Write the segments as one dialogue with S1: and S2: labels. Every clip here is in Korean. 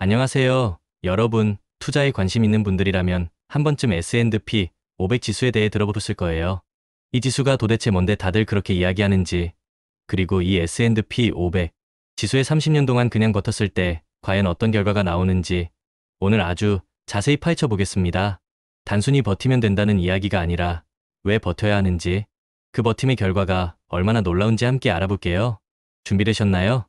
S1: 안녕하세요. 여러분, 투자에 관심 있는 분들이라면 한 번쯤 S&P 500 지수에 대해 들어보셨을 거예요. 이 지수가 도대체 뭔데 다들 그렇게 이야기하는지, 그리고 이 S&P 500 지수에 30년 동안 그냥 버텼을 때 과연 어떤 결과가 나오는지 오늘 아주 자세히 파헤쳐 보겠습니다. 단순히 버티면 된다는 이야기가 아니라 왜 버텨야 하는지, 그 버팀의 결과가 얼마나 놀라운지 함께 알아볼게요. 준비되셨나요?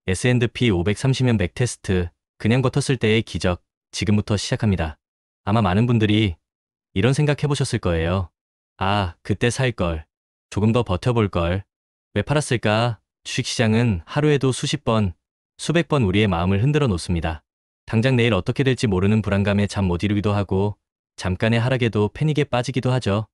S1: S&P 500 30년 백 테스트, 그냥 버텼을 때의 기적, 지금부터 시작합니다. 아마 많은 분들이 이런 생각 해보셨을 거예요. 아, 그때 살 걸. 조금 더 버텨볼 걸. 왜 팔았을까? 주식시장은 하루에도 수십 번, 수백 번 우리의 마음을 흔들어 놓습니다. 당장 내일 어떻게 될지 모르는 불안감에 잠 못 이루기도 하고, 잠깐의 하락에도 패닉에 빠지기도 하죠.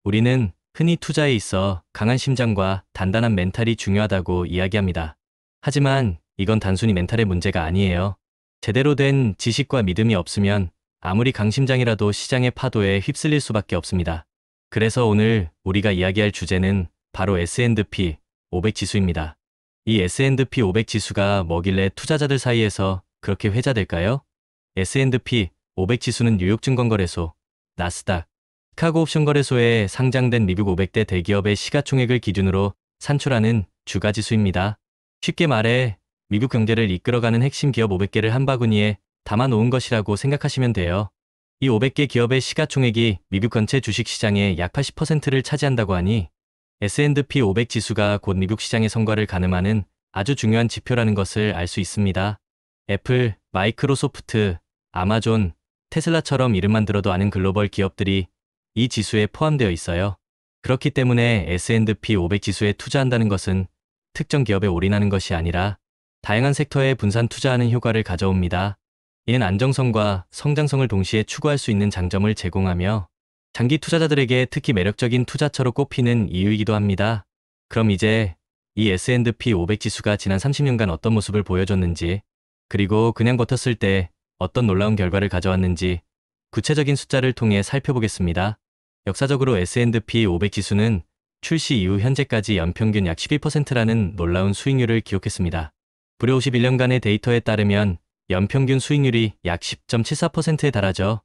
S1: 우리는 흔히 투자에 있어 강한 심장과 단단한 멘탈이 중요하다고 이야기합니다. 하지만 이건 단순히 멘탈의 문제가 아니에요. 제대로 된 지식과 믿음이 없으면 아무리 강심장이라도 시장의 파도에 휩쓸릴 수밖에 없습니다. 그래서 오늘 우리가 이야기할 주제는 바로 S&P 500 지수입니다. 이 S&P 500 지수가 뭐길래 투자자들 사이에서 그렇게 회자될까요? S&P 500 지수는 뉴욕증권거래소, 나스닥, 시카고 옵션거래소에 상장된 미국 500대 대기업의 시가총액을 기준으로 산출하는 주가지수입니다. 쉽게 말해 미국 경제를 이끌어가는 핵심 기업 500개를 한 바구니에 담아 놓은 것이라고 생각하시면 돼요. 이 500개 기업의 시가총액이 미국 전체 주식시장의 약 80%를 차지한다고 하니 S&P 500 지수가 곧 미국 시장의 성과를 가늠하는 아주 중요한 지표라는 것을 알 수 있습니다. 애플, 마이크로소프트, 아마존, 테슬라처럼 이름만 들어도 아는 글로벌 기업들이 이 지수에 포함되어 있어요. 그렇기 때문에 S&P 500 지수에 투자한다는 것은 특정 기업에 올인하는 것이 아니라 다양한 섹터에 분산 투자하는 효과를 가져옵니다. 이는 안정성과 성장성을 동시에 추구할 수 있는 장점을 제공하며 장기 투자자들에게 특히 매력적인 투자처로 꼽히는 이유이기도 합니다. 그럼 이제 이 S&P 500 지수가 지난 30년간 어떤 모습을 보여줬는지, 그리고 그냥 버텼을 때 어떤 놀라운 결과를 가져왔는지 구체적인 숫자를 통해 살펴보겠습니다. 역사적으로 S&P 500 지수는 출시 이후 현재까지 연평균 약 11%라는 놀라운 수익률을 기록했습니다. 무려 51년간의 데이터에 따르면 연평균 수익률이 약 10.74%에 달하죠.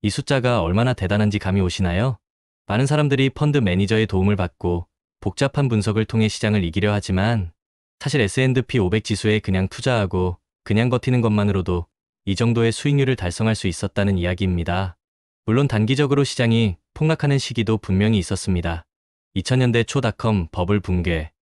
S1: 이 숫자가 얼마나 대단한지 감이 오시나요? 많은 사람들이 펀드 매니저의 도움을 받고 복잡한 분석을 통해 시장을 이기려 하지만 사실 S&P 500 지수에 그냥 투자하고 그냥 버티는 것만으로도 이 정도의 수익률을 달성할 수 있었다는 이야기입니다. 물론 단기적으로 시장이 폭락하는 시기도 분명히 있었습니다. 2000년대 초 닷컴 버블 붕괴,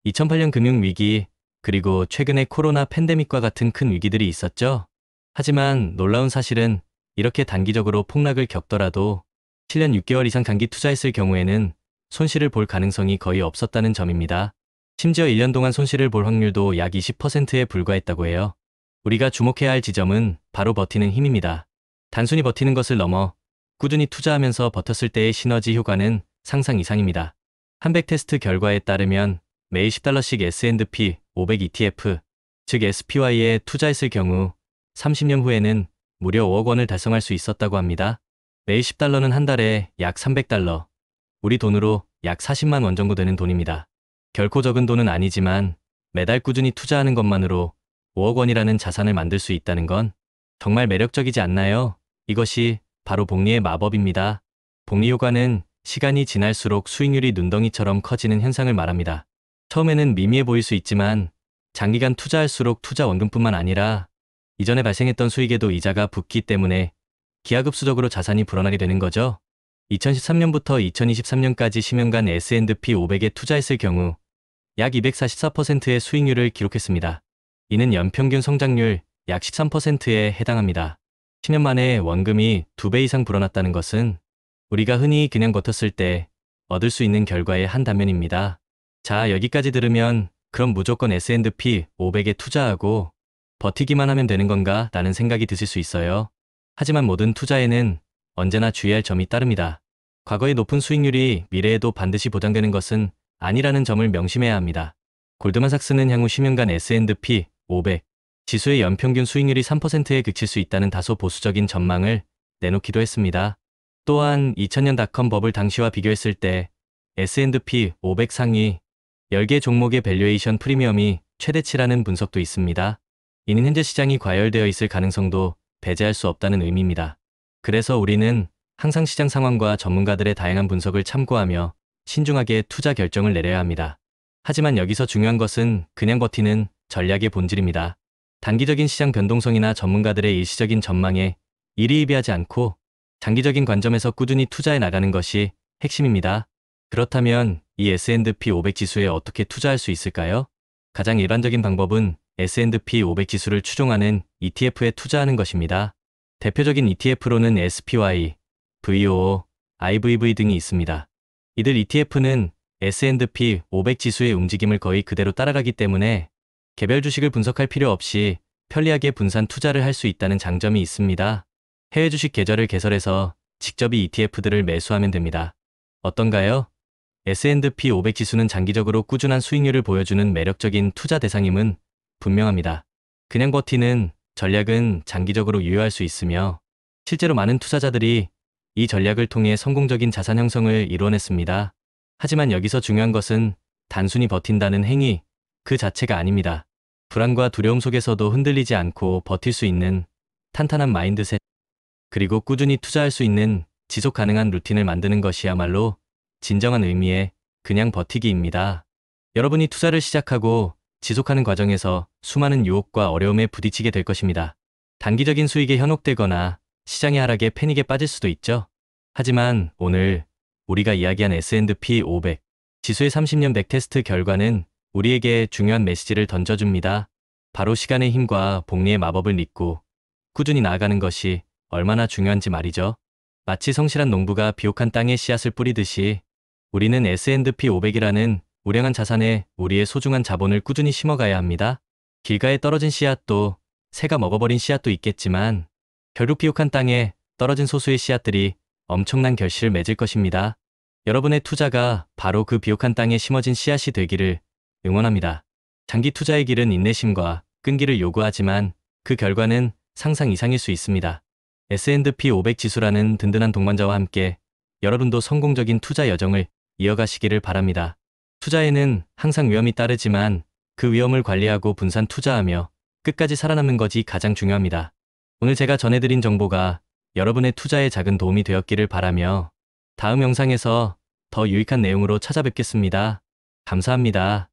S1: 2008년 금융위기, 그리고 최근에 코로나 팬데믹과 같은 큰 위기들이 있었죠. 하지만 놀라운 사실은 이렇게 단기적으로 폭락을 겪더라도 7년 6개월 이상 장기 투자했을 경우에는 손실을 볼 가능성이 거의 없었다는 점입니다. 심지어 1년 동안 손실을 볼 확률도 약 20%에 불과했다고 해요. 우리가 주목해야 할 지점은 바로 버티는 힘입니다. 단순히 버티는 것을 넘어 꾸준히 투자하면서 버텼을 때의 시너지 효과는 상상 이상입니다. 한백 테스트 결과에 따르면 매일 $10씩 S&P 500 ETF, 즉 SPY에 투자했을 경우 30년 후에는 무려 5억 원을 달성할 수 있었다고 합니다. 매일 $10는 한 달에 약 $300, 우리 돈으로 약 40만 원 정도 되는 돈입니다. 결코 적은 돈은 아니지만 매달 꾸준히 투자하는 것만으로 5억 원이라는 자산을 만들 수 있다는 건 정말 매력적이지 않나요? 이것이 바로 복리의 마법입니다. 복리 효과는 시간이 지날수록 수익률이 눈덩이처럼 커지는 현상을 말합니다. 처음에는 미미해 보일 수 있지만 장기간 투자할수록 투자 원금뿐만 아니라 이전에 발생했던 수익에도 이자가 붙기 때문에 기하급수적으로 자산이 불어나게 되는 거죠. 2013년부터 2023년까지 10년간 S&P 500에 투자했을 경우 약 244%의 수익률을 기록했습니다. 이는 연평균 성장률 약 13%에 해당합니다. 10년 만에 원금이 2배 이상 불어났다는 것은 우리가 흔히 그냥 버텼을 때 얻을 수 있는 결과의 한 단면입니다. 자, 여기까지 들으면 그럼 무조건 S&P 500에 투자하고 버티기만 하면 되는 건가? 라는 생각이 드실 수 있어요. 하지만 모든 투자에는 언제나 주의할 점이 따릅니다. 과거의 높은 수익률이 미래에도 반드시 보장되는 것은 아니라는 점을 명심해야 합니다. 골드만삭스는 향후 10년간 S&P 500 지수의 연평균 수익률이 3%에 그칠 수 있다는 다소 보수적인 전망을 내놓기도 했습니다. 또한 2000년 닷컴 버블 당시와 비교했을 때 S&P 500 상위 10개 종목의 밸류에이션 프리미엄이 최대치라는 분석도 있습니다. 이는 현재 시장이 과열되어 있을 가능성도 배제할 수 없다는 의미입니다. 그래서 우리는 항상 시장 상황과 전문가들의 다양한 분석을 참고하며 신중하게 투자 결정을 내려야 합니다. 하지만 여기서 중요한 것은 그냥 버티는 전략의 본질입니다. 단기적인 시장 변동성이나 전문가들의 일시적인 전망에 일희일비하지 않고 장기적인 관점에서 꾸준히 투자해 나가는 것이 핵심입니다. 그렇다면 이 S&P 500 지수에 어떻게 투자할 수 있을까요? 가장 일반적인 방법은 S&P 500 지수를 추종하는 ETF에 투자하는 것입니다. 대표적인 ETF로는 SPY, VOO, IVV 등이 있습니다. 이들 ETF는 S&P 500 지수의 움직임을 거의 그대로 따라가기 때문에 개별 주식을 분석할 필요 없이 편리하게 분산 투자를 할 수 있다는 장점이 있습니다. 해외 주식 계좌를 개설해서 직접 이 ETF들을 매수하면 됩니다. 어떤가요? S&P 500 지수는 장기적으로 꾸준한 수익률을 보여주는 매력적인 투자 대상임은 분명합니다. 그냥 버티는 전략은 장기적으로 유효할 수 있으며 실제로 많은 투자자들이 이 전략을 통해 성공적인 자산 형성을 이뤄냈습니다. 하지만 여기서 중요한 것은 단순히 버틴다는 행위 그 자체가 아닙니다. 불안과 두려움 속에서도 흔들리지 않고 버틸 수 있는 탄탄한 마인드셋, 그리고 꾸준히 투자할 수 있는 지속 가능한 루틴을 만드는 것이야말로 진정한 의미의 그냥 버티기입니다. 여러분이 투자를 시작하고 지속하는 과정에서 수많은 유혹과 어려움에 부딪히게 될 것입니다. 단기적인 수익에 현혹되거나 시장의 하락에 패닉에 빠질 수도 있죠. 하지만 오늘 우리가 이야기한 S&P 500 지수의 30년 백테스트 결과는 우리에게 중요한 메시지를 던져줍니다. 바로 시간의 힘과 복리의 마법을 믿고 꾸준히 나아가는 것이 얼마나 중요한지 말이죠. 마치 성실한 농부가 비옥한 땅에 씨앗을 뿌리듯이 우리는 S&P 500이라는 우량한 자산에 우리의 소중한 자본을 꾸준히 심어가야 합니다. 길가에 떨어진 씨앗도 새가 먹어버린 씨앗도 있겠지만 결국 비옥한 땅에 떨어진 소수의 씨앗들이 엄청난 결실을 맺을 것입니다. 여러분의 투자가 바로 그 비옥한 땅에 심어진 씨앗이 되기를 응원합니다. 장기 투자의 길은 인내심과 끈기를 요구하지만 그 결과는 상상 이상일 수 있습니다. S&P 500 지수라는 든든한 동반자와 함께 여러분도 성공적인 투자 여정을 이어가시기를 바랍니다. 투자에는 항상 위험이 따르지만 그 위험을 관리하고 분산 투자하며 끝까지 살아남는 것이 가장 중요합니다. 오늘 제가 전해드린 정보가 여러분의 투자에 작은 도움이 되었기를 바라며 다음 영상에서 더 유익한 내용으로 찾아뵙겠습니다. 감사합니다.